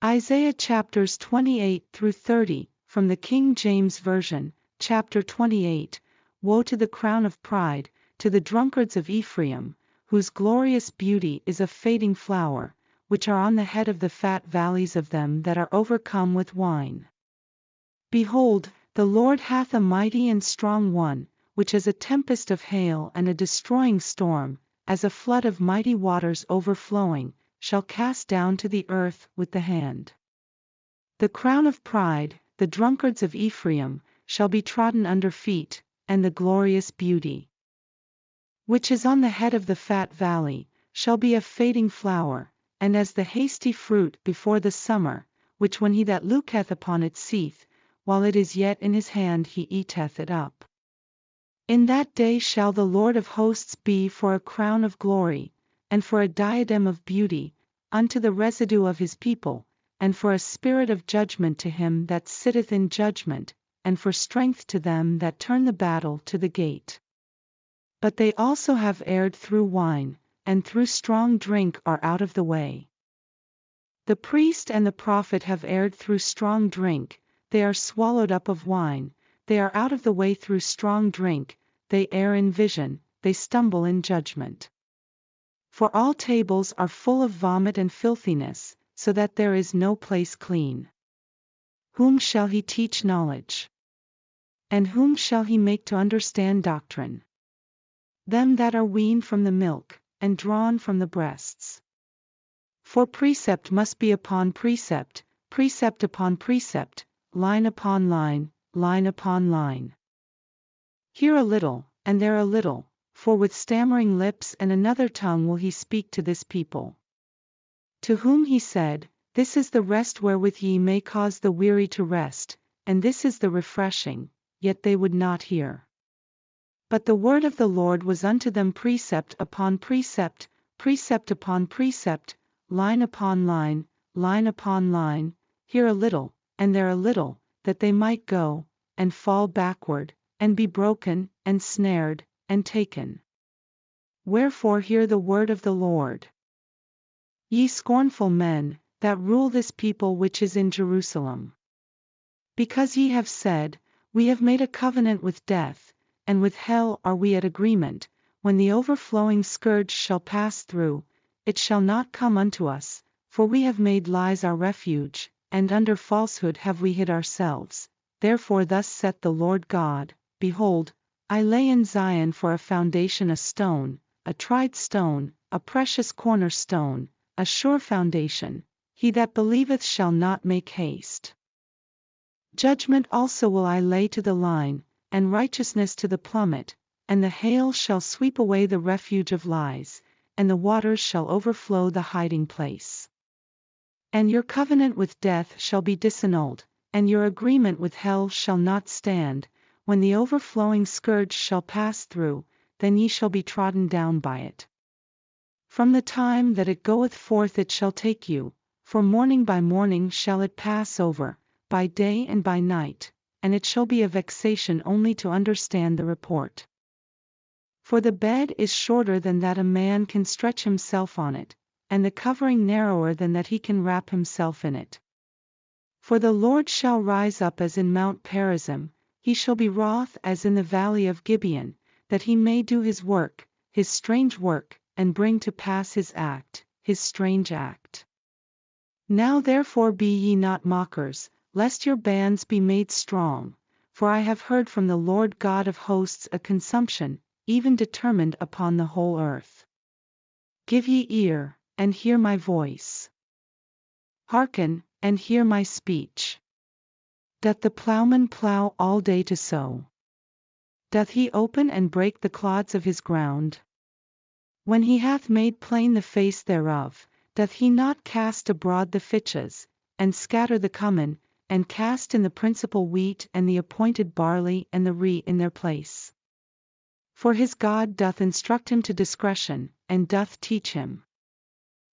Isaiah chapters 28 through 30, from the King James Version, chapter 28. Woe to the crown of pride, to the drunkards of Ephraim, whose glorious beauty is a fading flower, which are on the head of the fat valleys of them that are overcome with wine. Behold, the Lord hath a mighty and strong one, which as a tempest of hail and a destroying storm, as a flood of mighty waters overflowing, shall cast down to the earth with the hand. The crown of pride, the drunkards of Ephraim, shall be trodden under feet, and the glorious beauty, which is on the head of the fat valley, shall be a fading flower, and as the hasty fruit before the summer, which when he that looketh upon it seeth, while it is yet in his hand he eateth it up. In that day shall the Lord of hosts be for a crown of glory, and for a diadem of beauty, unto the residue of his people, and for a spirit of judgment to him that sitteth in judgment, and for strength to them that turn the battle to the gate. But they also have erred through wine, and through strong drink are out of the way. The priest and the prophet have erred through strong drink, they are swallowed up of wine, they are out of the way through strong drink, they err in vision, they stumble in judgment. For all tables are full of vomit and filthiness, so that there is no place clean. Whom shall he teach knowledge? And whom shall he make to understand doctrine? Them that are weaned from the milk, and drawn from the breasts. For precept must be upon precept, precept upon precept, line upon line, line upon line. Here a little, and there a little, for with stammering lips and another tongue will he speak to this people. To whom he said, This is the rest wherewith ye may cause the weary to rest, and this is the refreshing, yet they would not hear. But the word of the Lord was unto them precept upon precept, precept upon precept, line upon line, line upon line, here a little, and there a little, that they might go, and fall backward, and be broken, and snared, and taken. Wherefore hear the word of the Lord. Ye scornful men, that rule this people which is in Jerusalem. Because ye have said, We have made a covenant with death, and with hell are we at agreement, when the overflowing scourge shall pass through, it shall not come unto us, for we have made lies our refuge, and under falsehood have we hid ourselves. Therefore thus saith the Lord God, Behold, I lay in Zion for a foundation a stone, a tried stone, a precious cornerstone, a sure foundation, he that believeth shall not make haste. Judgment also will I lay to the line, and righteousness to the plummet, and the hail shall sweep away the refuge of lies, and the waters shall overflow the hiding place. And your covenant with death shall be disannulled, and your agreement with hell shall not stand, when the overflowing scourge shall pass through, then ye shall be trodden down by it. From the time that it goeth forth it shall take you, for morning by morning shall it pass over, by day and by night, and it shall be a vexation only to understand the report. For the bed is shorter than that a man can stretch himself on it, and the covering narrower than that he can wrap himself in it. For the Lord shall rise up as in Mount Perazim, he shall be wroth as in the valley of Gibeon, that he may do his work, his strange work, and bring to pass his act, his strange act. Now therefore be ye not mockers, lest your bands be made strong, for I have heard from the Lord God of hosts a consumption, even determined upon the whole earth. Give ye ear, and hear my voice. Hearken, and hear my speech. Doth the plowman plow all day to sow? Doth he open and break the clods of his ground? When he hath made plain the face thereof, doth he not cast abroad the fitches, and scatter the cummin, and cast in the principal wheat and the appointed barley and the rye in their place? For his God doth instruct him to discretion, and doth teach him.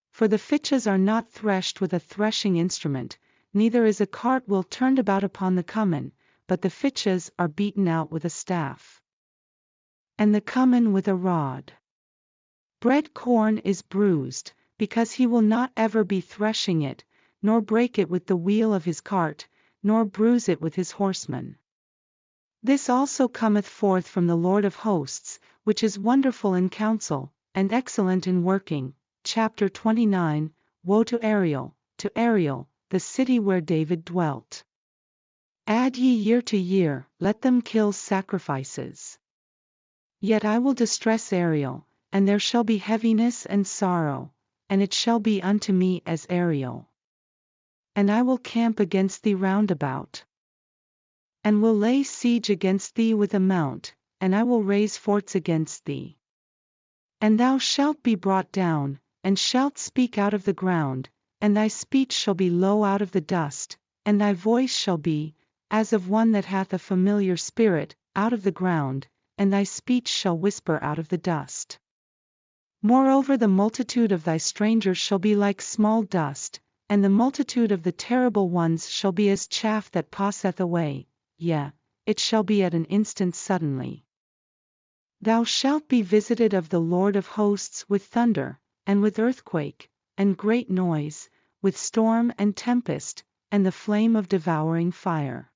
For the fitches are not threshed with a threshing instrument, neither is a cartwheel turned about upon the cummin, but the fitches are beaten out with a staff, and the cummin with a rod. Bread corn is bruised, because he will not ever be threshing it, nor break it with the wheel of his cart, nor bruise it with his horsemen. This also cometh forth from the Lord of hosts, which is wonderful in counsel, and excellent in working. Chapter 29. Woe to Ariel, the city where David dwelt. Add ye year to year, let them kill sacrifices. Yet I will distress Ariel, and there shall be heaviness and sorrow, and it shall be unto me as Ariel. And I will camp against thee round about, and will lay siege against thee with a mount, and I will raise forts against thee. And thou shalt be brought down, and shalt speak out of the ground, and thy speech shall be low out of the dust, and thy voice shall be, as of one that hath a familiar spirit, out of the ground, and thy speech shall whisper out of the dust. Moreover, the multitude of thy strangers shall be like small dust, and the multitude of the terrible ones shall be as chaff that passeth away, yea, it shall be at an instant suddenly. Thou shalt be visited of the Lord of hosts with thunder, and with earthquake, and great noise, with storm and tempest, and the flame of devouring fire.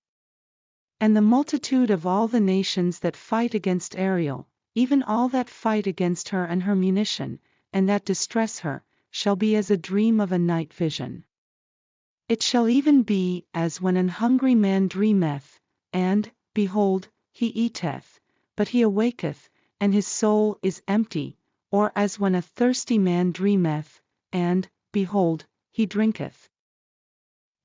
And the multitude of all the nations that fight against Ariel, even all that fight against her and her munition, and that distress her, shall be as a dream of a night vision. It shall even be as when an hungry man dreameth, and, behold, he eateth, but he awaketh, and his soul is empty, or as when a thirsty man dreameth, and, behold, he drinketh.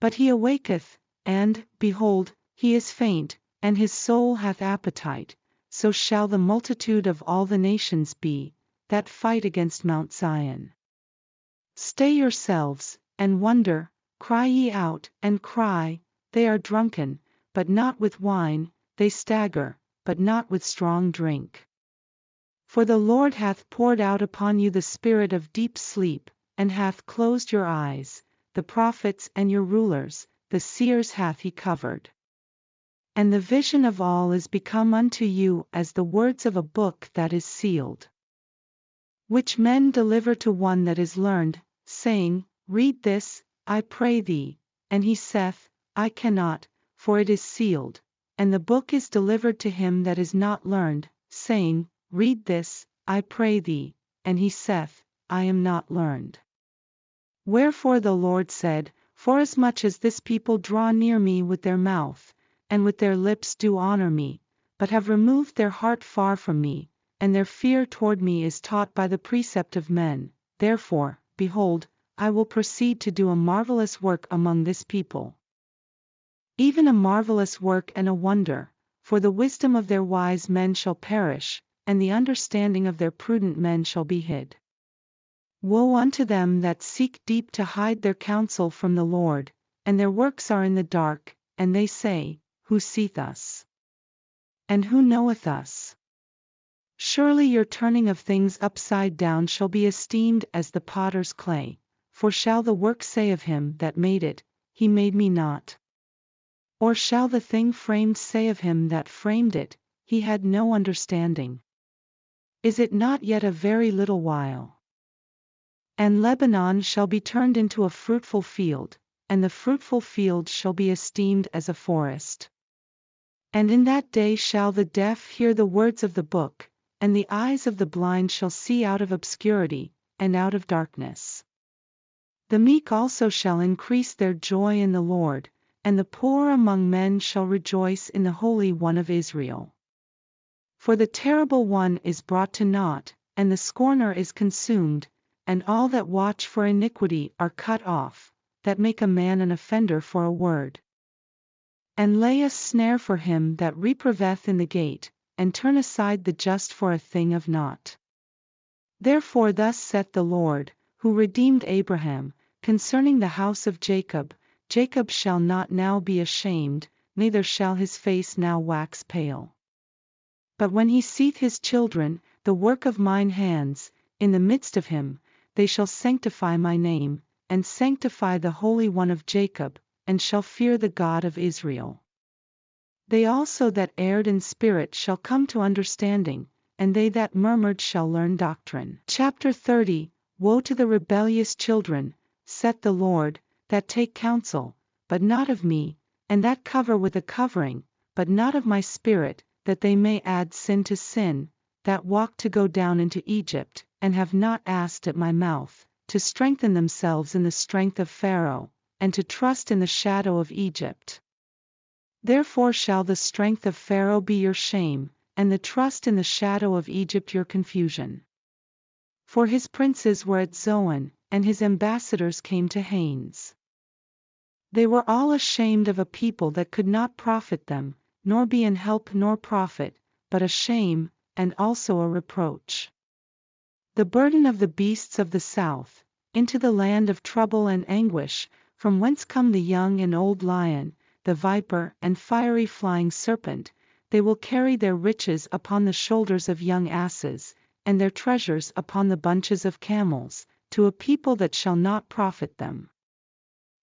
But he awaketh, and, behold, he is faint, and his soul hath appetite, so shall the multitude of all the nations be, that fight against Mount Zion. Stay yourselves, and wonder, cry ye out, and cry, they are drunken, but not with wine, they stagger, but not with strong drink. For the Lord hath poured out upon you the spirit of deep sleep, and hath closed your eyes, the prophets and your rulers, the seers hath he covered. And the vision of all is become unto you as the words of a book that is sealed, which men deliver to one that is learned, saying, Read this, I pray thee. And he saith, I cannot, for it is sealed. And the book is delivered to him that is not learned, saying, Read this, I pray thee. And he saith, I am not learned. Wherefore the Lord said, Forasmuch as this people draw near me with their mouth, and with their lips do honor me, but have removed their heart far from me, and their fear toward me is taught by the precept of men, therefore, behold, I will proceed to do a marvelous work among this people. Even a marvelous work and a wonder, for the wisdom of their wise men shall perish, and the understanding of their prudent men shall be hid. Woe unto them that seek deep to hide their counsel from the Lord, and their works are in the dark, and they say, Who seeth us? And who knoweth us? Surely your turning of things upside down shall be esteemed as the potter's clay, for shall the work say of him that made it, He made me not? Or shall the thing framed say of him that framed it, He had no understanding? Is it not yet a very little while? And Lebanon shall be turned into a fruitful field, and the fruitful field shall be esteemed as a forest. And in that day shall the deaf hear the words of the book, and the eyes of the blind shall see out of obscurity, and out of darkness. The meek also shall increase their joy in the Lord, and the poor among men shall rejoice in the Holy One of Israel. For the terrible one is brought to naught, and the scorner is consumed, and all that watch for iniquity are cut off, that make a man an offender for a word. And lay a snare for him that reproveth in the gate, and turn aside the just for a thing of naught. Therefore thus saith the Lord, who redeemed Abraham, concerning the house of Jacob, Jacob shall not now be ashamed, neither shall his face now wax pale. But when he seeth his children, the work of mine hands, in the midst of him, they shall sanctify my name, and sanctify the Holy One of Jacob, and shall fear the God of Israel. They also that erred in spirit shall come to understanding, and they that murmured shall learn doctrine. Chapter 30. Woe to the rebellious children, saith the Lord, that take counsel, but not of me, and that cover with a covering, but not of my spirit, that they may add sin to sin, that walk to go down into Egypt, and have not asked at my mouth, to strengthen themselves in the strength of Pharaoh, and to trust in the shadow of Egypt. Therefore shall the strength of Pharaoh be your shame, and the trust in the shadow of Egypt your confusion. For his princes were at Zoan, and his ambassadors came to Hanes. They were all ashamed of a people that could not profit them, nor be an help nor profit, but a shame, and also a reproach. The burden of the beasts of the south, into the land of trouble and anguish, from whence come the young and old lion, the viper and fiery flying serpent, they will carry their riches upon the shoulders of young asses, and their treasures upon the bunches of camels, to a people that shall not profit them.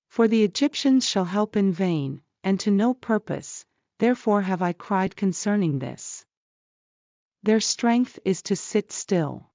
For the Egyptians shall help in vain, and to no purpose, therefore have I cried concerning this. Their strength is to sit still.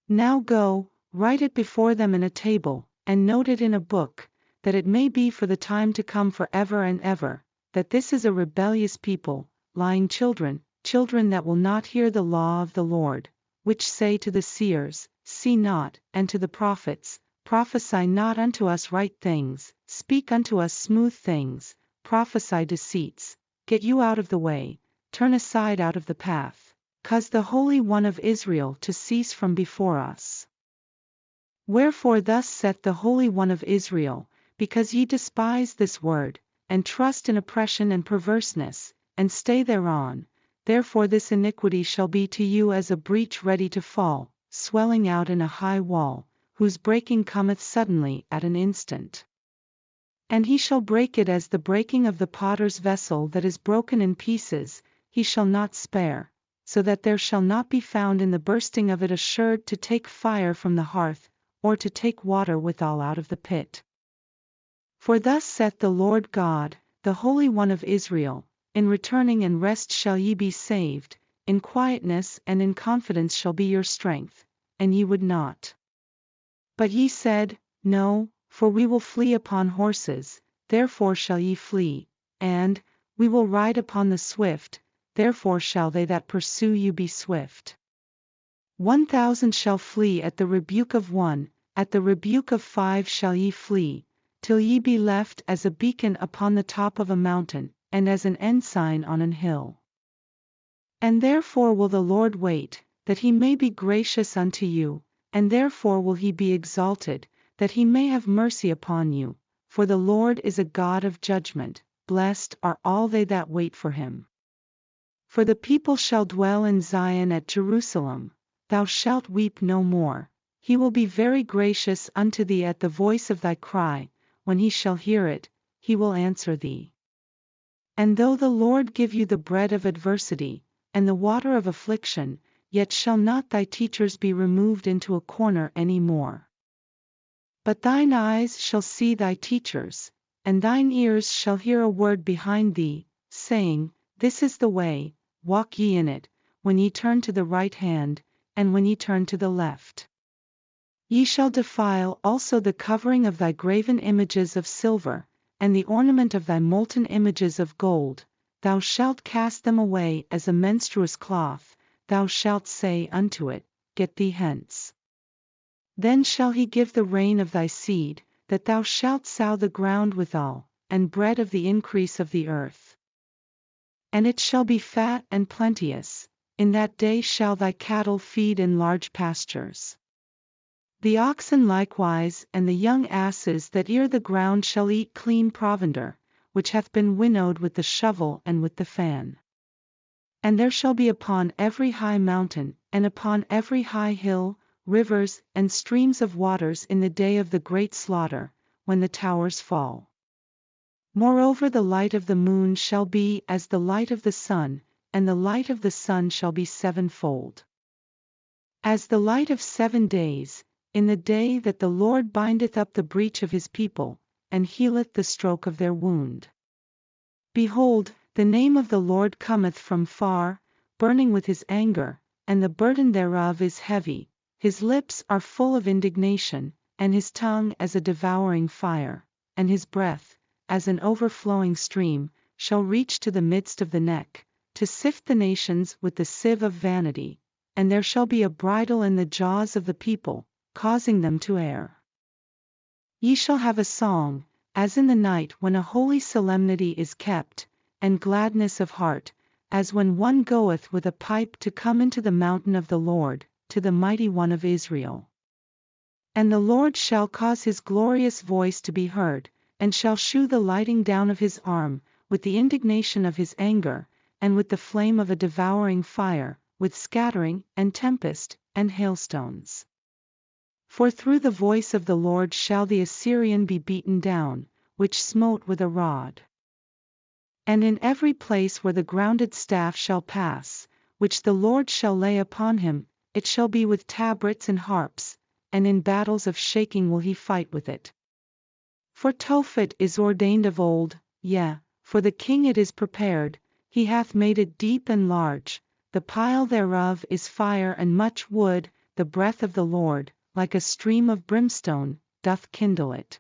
Now go, write it before them in a table, and note it in a book, that it may be for the time to come forever and ever, that this is a rebellious people, lying children, children that will not hear the law of the Lord, which say to the seers, See not, and to the prophets, Prophesy not unto us right things, speak unto us smooth things, prophesy deceits, get you out of the way, turn aside out of the path, cause the Holy One of Israel to cease from before us. Wherefore thus saith the Holy One of Israel, because ye despise this word, and trust in oppression and perverseness, and stay thereon, therefore this iniquity shall be to you as a breach ready to fall, swelling out in a high wall, whose breaking cometh suddenly at an instant. And he shall break it as the breaking of the potter's vessel that is broken in pieces, he shall not spare, so that there shall not be found in the bursting of it assured to take fire from the hearth, or to take water withal out of the pit. For thus saith the Lord God, the Holy One of Israel, in returning and rest shall ye be saved, in quietness and in confidence shall be your strength, and ye would not. But ye said, No, for we will flee upon horses, therefore shall ye flee, and, we will ride upon the swift, therefore shall they that pursue you be swift. 1,000 shall flee at the rebuke of one, at the rebuke of 5 shall ye flee, till ye be left as a beacon upon the top of a mountain, and as an ensign on an hill. And therefore will the Lord wait, that he may be gracious unto you, and therefore will he be exalted, that he may have mercy upon you, for the Lord is a God of judgment, blessed are all they that wait for him. For the people shall dwell in Zion at Jerusalem, thou shalt weep no more, he will be very gracious unto thee at the voice of thy cry, when he shall hear it, he will answer thee. And though the Lord give you the bread of adversity, and the water of affliction, yet shall not thy teachers be removed into a corner any more. But thine eyes shall see thy teachers, and thine ears shall hear a word behind thee, saying, This is the way, walk ye in it, when ye turn to the right hand, and when ye turn to the left. Ye shall defile also the covering of thy graven images of silver, and the ornament of thy molten images of gold, thou shalt cast them away as a menstruous cloth, thou shalt say unto it, Get thee hence. Then shall he give the rain of thy seed, that thou shalt sow the ground withal, and bread of the increase of the earth. And it shall be fat and plenteous, in that day shall thy cattle feed in large pastures. The oxen likewise and the young asses that ear the ground shall eat clean provender, which hath been winnowed with the shovel and with the fan. And there shall be upon every high mountain, and upon every high hill, rivers and streams of waters in the day of the great slaughter, when the towers fall. Moreover the light of the moon shall be as the light of the sun, and the light of the sun shall be sevenfold. As the light of 7 days, in the day that the Lord bindeth up the breach of his people, and healeth the stroke of their wound. Behold, the name of the Lord cometh from far, burning with his anger, and the burden thereof is heavy, his lips are full of indignation, and his tongue as a devouring fire. and his breath, as an overflowing stream, shall reach to the midst of the neck, to sift the nations with the sieve of vanity, and there shall be a bridle in the jaws of the people, causing them to err. Ye shall have a song, as in the night when a holy solemnity is kept, and gladness of heart, as when one goeth with a pipe to come into the mountain of the Lord, to the mighty one of Israel. And the Lord shall cause his glorious voice to be heard, and shall shew the lighting down of his arm, with the indignation of his anger, and with the flame of a devouring fire, with scattering, and tempest, and hailstones. For through the voice of the Lord shall the Assyrian be beaten down, which smote with a rod. And in every place where the grounded staff shall pass, which the Lord shall lay upon him, it shall be with tabrets and harps, and in battles of shaking will he fight with it. For Tophet is ordained of old, yea, for the king it is prepared, he hath made it deep and large, the pile thereof is fire and much wood, the breath of the Lord, like a stream of brimstone, doth kindle it.